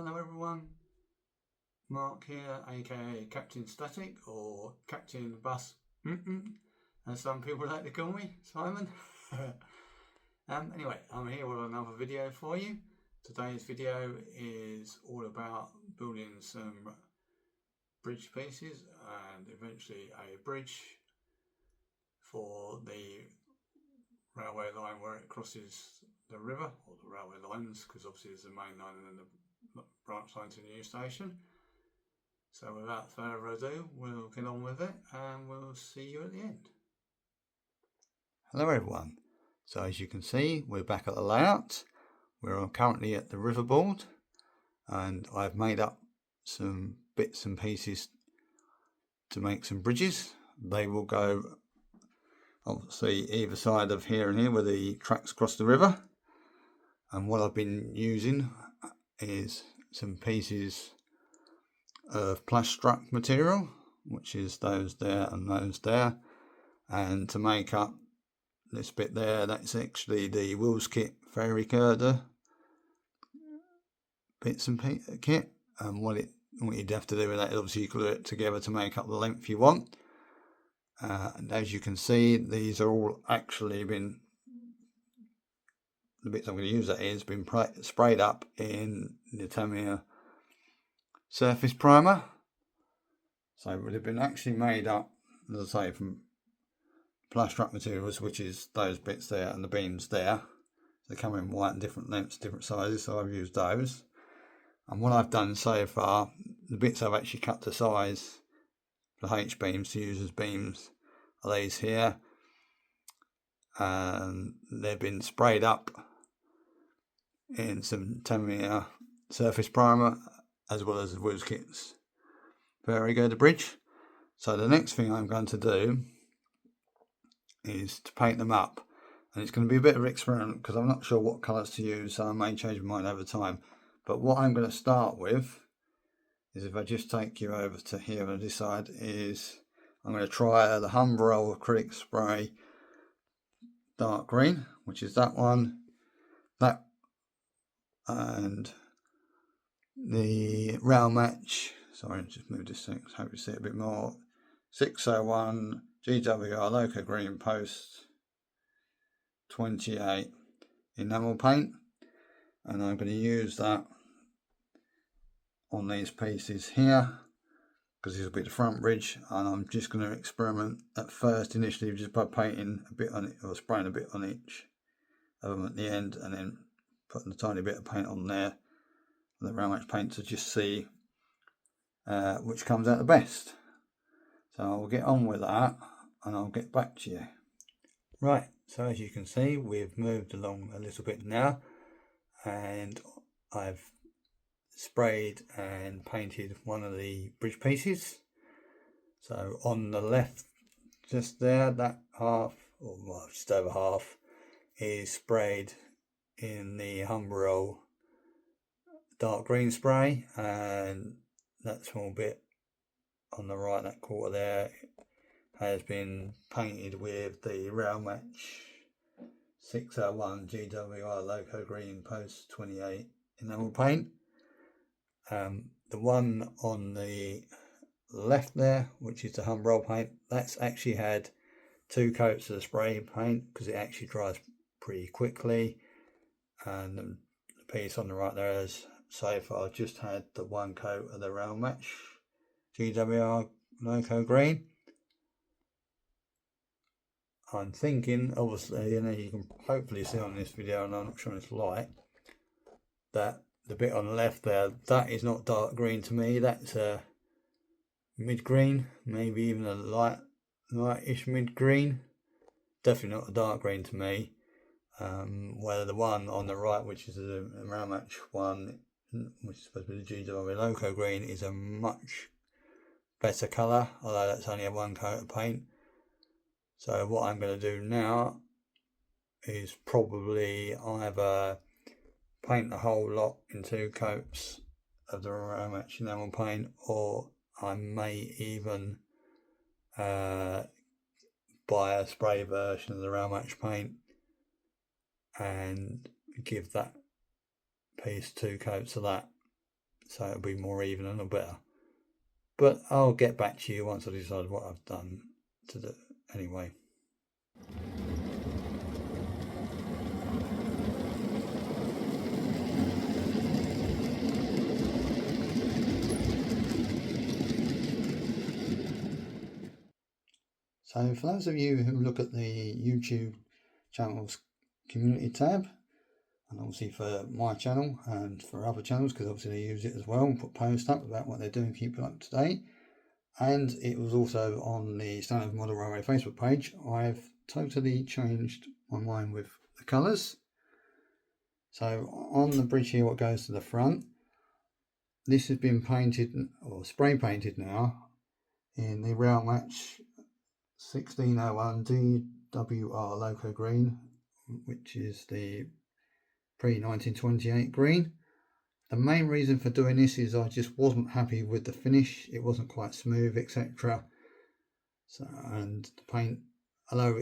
Hello everyone, Mark here, aka Captain Static or Captain Bus, as some people like to call me, Simon. Anyway, I'm here with another video for you. Today's video is all about building some bridge pieces and eventually a bridge for the railway line where it crosses the river, or the railway lines, because obviously there's the main line and then the branch line to the new station. So without further ado, we'll get on with it and we'll see you at the end. Hello everyone. So as you can see, we're back at the layout. We're currently at the riverboard and I've made up some bits and pieces to make some bridges. They will go obviously either side of here and here where the tracks cross the river. And what I've been using is some pieces of Plastruct material, which is those there and those there, and to make up this bit there, that's actually the Wills Kit Vari-girder bits and kit. And what you'd have to do with that is obviously glue it together to make up the length you want. And as you can see, these are all actually been, the bits I'm going to use that is been sprayed up in the Tamiya surface primer. So it would have been actually made up, as I say, from Plastruct materials, which is those bits there and the beams there. They come in white and different lengths, different sizes, so I've used those. And what I've done so far, the bits I've actually cut to size for H beams to use as beams are these here, and they've been sprayed up in some Tamiya surface primer as well as the Wills Kit's Vari-girder bridge. So the next thing I'm going to do is to paint them up, and it's going to be a bit of an experiment because I'm not sure what colours to use, so I may change my mind over time. But what I'm going to start with is, if I just take you over to here on this side, is I'm going to try the Humbrol acrylic spray dark green, which is that one, that, and the rail match, sorry, just move this thing, hope you see it a bit more, 601 GWR Loco Green Post 28 enamel paint, and I'm going to use that on these pieces here because this will be the front bridge, and I'm just going to experiment at first initially just by painting a bit on it, or spraying a bit on each of them at the end, and then putting a tiny bit of paint on there, the rail match paint, to just see which comes out the best. So I'll get on with that and I'll get back to you. Right, so as you can see, we've moved along a little bit now, and I've sprayed and painted one of the bridge pieces. So on the left, just there, that half, or well, just over half, is sprayed in the Humbrol dark green spray, and that small bit on the right, that quarter there, has been painted with the rail match 601 GWR Loco Green Post 28 enamel paint. The one on the left there, which is the Humbrol paint, that's actually had 2 coats of the spray paint because it actually dries pretty quickly, and the piece on the right there has so far just had the 1 coat of the rail match GWR Loco Green. I'm thinking, obviously, and you can hopefully see on this video, and I'm not sure it's light, that the bit on the left there, that is not dark green to me. That's a mid-green, maybe even a lightish mid-green. Definitely not a dark green to me. Where the one on the right, which is a rail match one, which is supposed to be the GW Loco Green, is a much better colour, although that's only a 1 coat of paint. So what I'm going to do now is probably either paint the whole lot in 2 coats of the rail match enamel paint, or I may even buy a spray version of the rail match paint and give that piece 2 coats of that so it'll be more even and better. But I'll get back to you once I decide what I've done to do anyway. So for those of you who look at the YouTube channel's community tab, and obviously for my channel and for other channels, because obviously they use it as well and put posts up about what they're doing, keep it up to date. And it was also on the Standard Model Railway Facebook page. I've totally changed my mind with the colours. So on the bridge here, what goes to the front, this has been painted or spray painted now in the Rail Match 1601 DWR Loco Green, which is the pre-1928 green. The main reason for doing this is I just wasn't happy with the finish. It wasn't quite smooth, etc. So, and the paint, although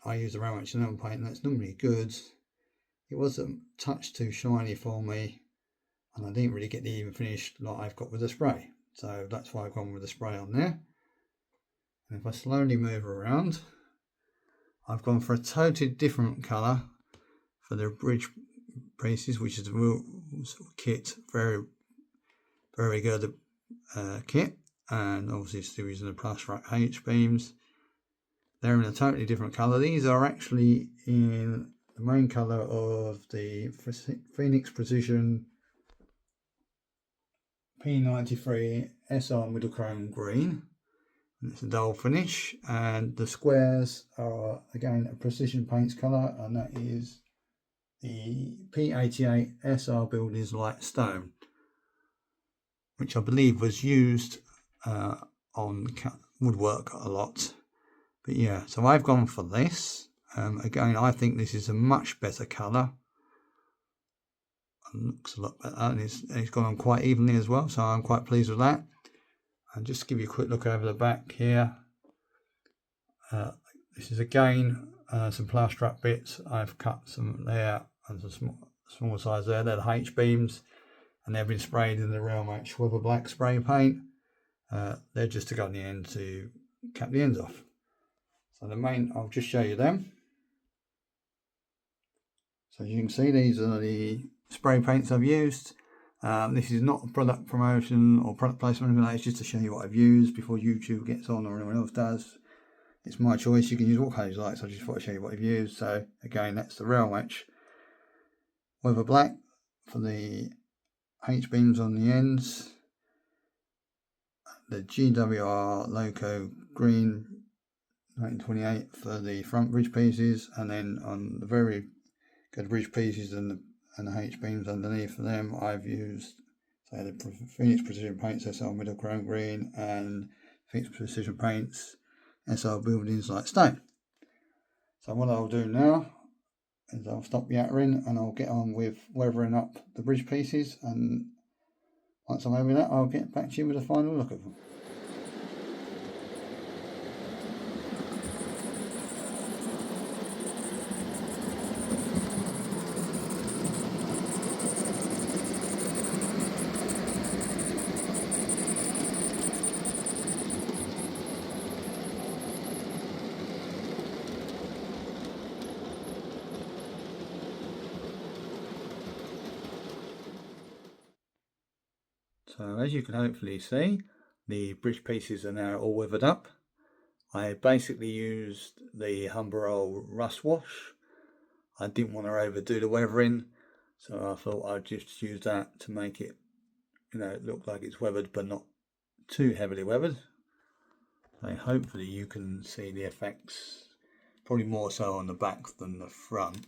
I use the Rail Match paint and that's normally good, it was a touch too shiny for me, and I didn't really get the even finish like I've got with the spray. So that's why I've gone with the spray on there. And if I slowly move around, I've gone for a totally different colour for the bridge pieces, which is the Wills kit, Vari-girder kit, and obviously still using the Plastruct H Beams. They're in a totally different colour. These are actually in the main colour of the Phoenix Precision P93 SR Middle Chrome Green. It's a dull finish, and the squares are again a precision paints colour, and that is the P88 SR Buildings Light Stone, which I believe was used on woodwork a lot. But yeah, so I've gone for this. Again, I think this is a much better colour. It looks a lot better, and it's gone on quite evenly as well, so I'm quite pleased with that. And just to give you a quick look over the back here, this is again some Plastruct bits. I've cut some there and some small size there. They're the H Beams, and they've been sprayed in the Rail Match Weather Black spray paint. They're just to go on the end to cap the ends off. So the main, I'll just show you them. So as you can see, these are the spray paints I've used. This is not a product promotion or product placement, but it's just to show you what I've used before YouTube gets on or anyone else does. It's my choice. You can use what colours you like, so I just thought I'd show you what I've used. So again, that's the Rail Match Weather Black for the H beams on the ends, the GWR Loco Green 1928 for the front bridge pieces, and then on the Vari-girder bridge pieces and the H beams underneath for them, I've used the Phoenix Precision Paints SR Middle Chrome Green and Phoenix Precision Paints SR Buildings Light Stone. So what I'll do now is I'll stop yattering and I'll get on with weathering up the bridge pieces, and once I'm over that, I'll get back to you with a final look at them. So as you can hopefully see, the bridge pieces are now all weathered up. I basically used the Humber rust wash. I didn't want to overdo the weathering, so I thought I'd just use that to make it, look like it's weathered but not too heavily weathered. So hopefully you can see the effects, probably more so on the back than the front.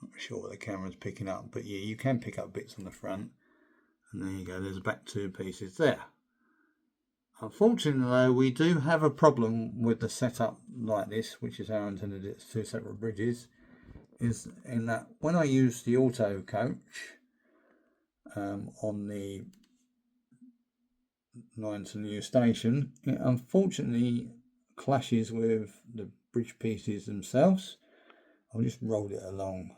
I'm not sure what the camera's picking up, but yeah, you can pick up bits on the front. And there you go, there's back two pieces there. Unfortunately though, we do have a problem with the setup like this, which is how I intended it, two separate bridges, is in that when I use the auto coach on the line to the new station, it unfortunately clashes with the bridge pieces themselves. I'll just roll it along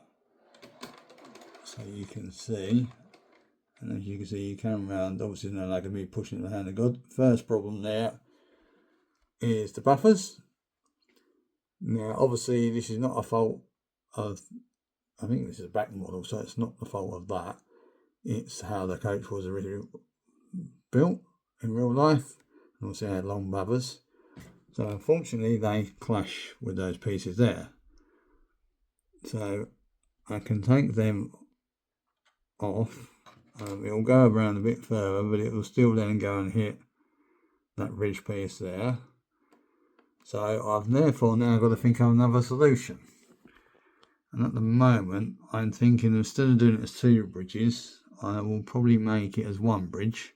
so you can see. And as you can see, you come round. Obviously, now I can be pushing the hand of God. First problem there is the buffers. Now, obviously, this is not a fault of, I think this is a back model, so it's not the fault of that. It's how the coach was originally built in real life. And also, it had long buffers. So, unfortunately, they clash with those pieces there. So, I can take them off. It'll go around a bit further, but it will still then go and hit that ridge piece there. So I've therefore now got to think of another solution. And at the moment, I'm thinking instead of doing it as 2 bridges, I will probably make it as 1 bridge.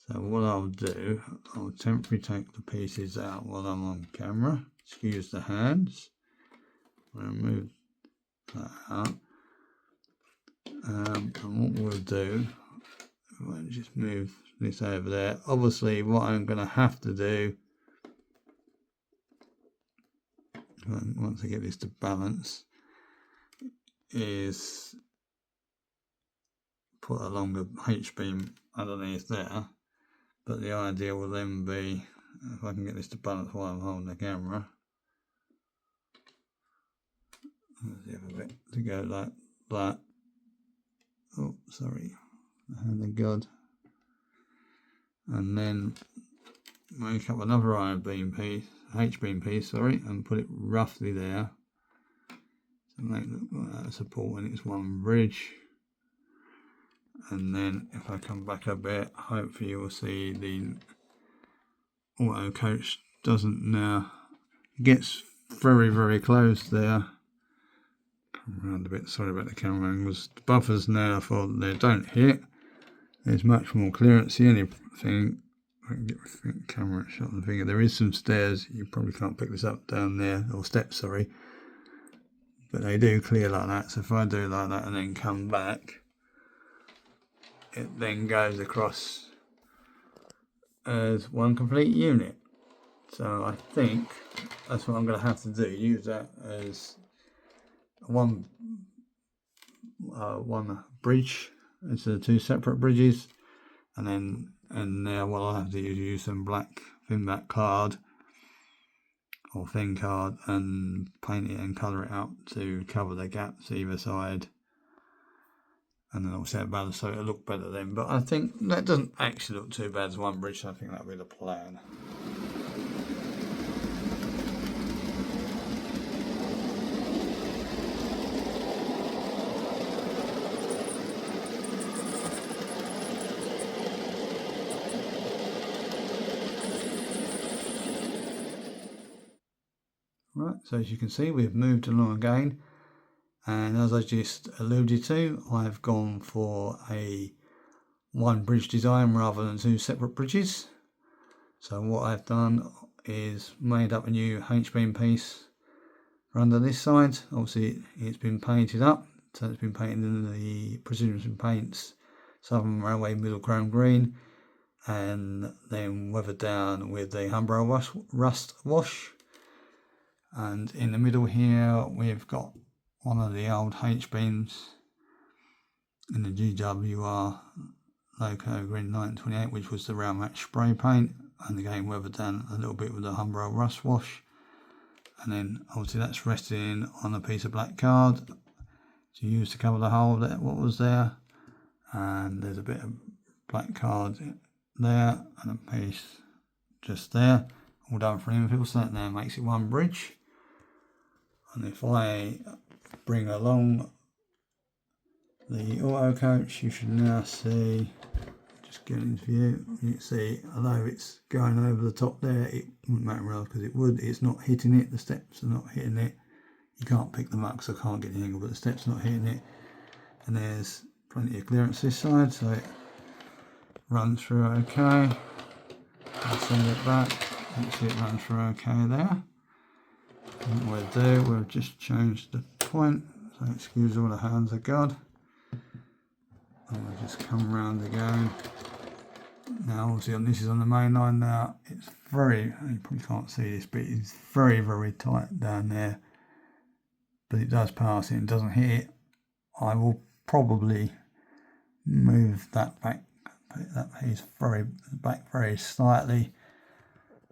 So what I'll do, I'll temporarily take the pieces out while I'm on camera. Excuse the hands. I'll move that out. And what we'll do, I'll just move this over there. Obviously, what I'm going to have to do, once I get this to balance, is put a longer H beam underneath there. But the idea will then be, if I can get this to balance while I'm holding the camera, there's the other bit to go like that. Oh, sorry, the hand of God. And then make up another iron beam piece, H beam piece, sorry, and put it roughly there. So make it look like that support, and it's 1 bridge. And then if I come back a bit, hopefully you will see the auto coach doesn't now, gets very, very close there. Come around a bit, sorry about the camera angles. The buffers now, for they don't hit. There's much more clearance. The only thing, I can get the camera shot on the finger, there is some stairs. You probably can't pick this up down there, or steps, sorry. But they do clear like that. So if I do like that and then come back, it then goes across as 1 complete unit. So I think that's what I'm going to have to do. Use that as one bridge instead of 2 separate bridges, and now what I'll have to do is use some black thin back card or thin card and paint it and colour it out to cover the gaps either side, and then I'll set it balance so it'll look better then. But I think that doesn't actually look too bad as 1 bridge, so I think that'll be the plan. Right, so as you can see, we've moved along again, and as I just alluded to, I've gone for a 1 bridge design rather than 2 separate bridges. So what I've done is made up a new H-beam piece for under this side. Obviously it's been painted up, so it's been painted in the Precision Paints Southern Railway Middle Chrome Green, and then weathered down with the Humber Rust Wash. And in the middle here we've got one of the old H-beams in the GWR Loco Green 1928, which was the round match spray paint, and again weathered down a little bit with the Humber Rust Wash. And then obviously that's resting on a piece of black card to use to cover the hole that what was there, and there's a bit of black card there and a piece just there, all done for infill, so that now makes it 1 bridge. And if I bring along the auto coach, you should now see, just get into view, you can see, although it's going over the top there, it wouldn't matter else because it would, it's not hitting it, the steps are not hitting it. You can't pick them up because I can't get the angle, but the steps are not hitting it. And there's plenty of clearance this side, so it runs through okay. I'll send it back, you can see it runs through okay there. And what we'll do, we'll just change the point, so excuse all the hands of God. And we'll just come round again. Now obviously this is on the main line now, it's very, you probably can't see this, but it's very, very tight down there. But it does pass it and doesn't hit it. I will probably move that back, put that piece back very slightly,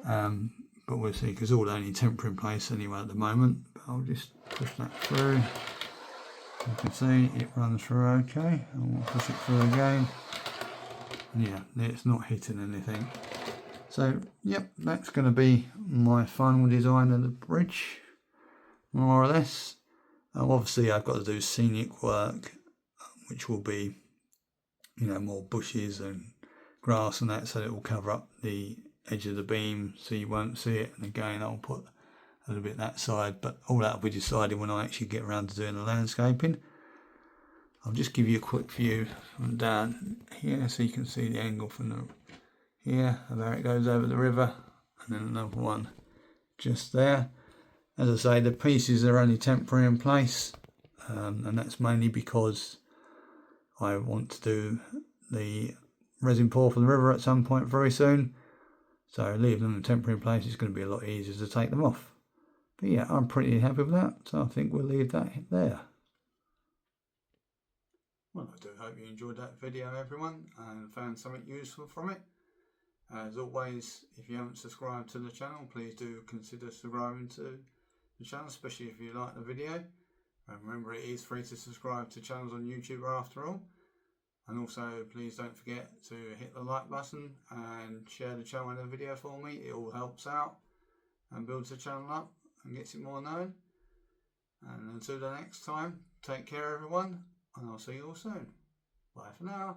but we'll see, because all only temporary in place anyway at the moment. But I'll just push that through. You can see it runs through okay, and we'll push it through again. Yeah, it's not hitting anything. So yep, that's going to be my final design of the bridge, more or less. Obviously I've got to do scenic work, which will be, you know, more bushes and grass and that, so it will cover up the edge of the beam so you won't see it. And again, I'll put a little bit that side, but all that will be decided when I actually get around to doing the landscaping. I'll just give you a quick view from down here so you can see the angle from the here, and there it goes over the river, and then another one just there. As I say, the pieces are only temporary in place, and that's mainly because I want to do the resin pour for the river at some point very soon. So leaving them temporary in place is going to be a lot easier to take them off. But yeah, I'm pretty happy with that, so I think we'll leave that there. Well, I do hope you enjoyed that video, everyone, and found something useful from it. As always, if you haven't subscribed to the channel, please do consider subscribing to the channel, especially if you like the video. And remember, it is free to subscribe to channels on YouTube after all. And also, please don't forget to hit the like button and share the channel and the video for me. It all helps out and builds the channel up and gets it more known. And until the next time, take care everyone, and I'll see you all soon. Bye for now.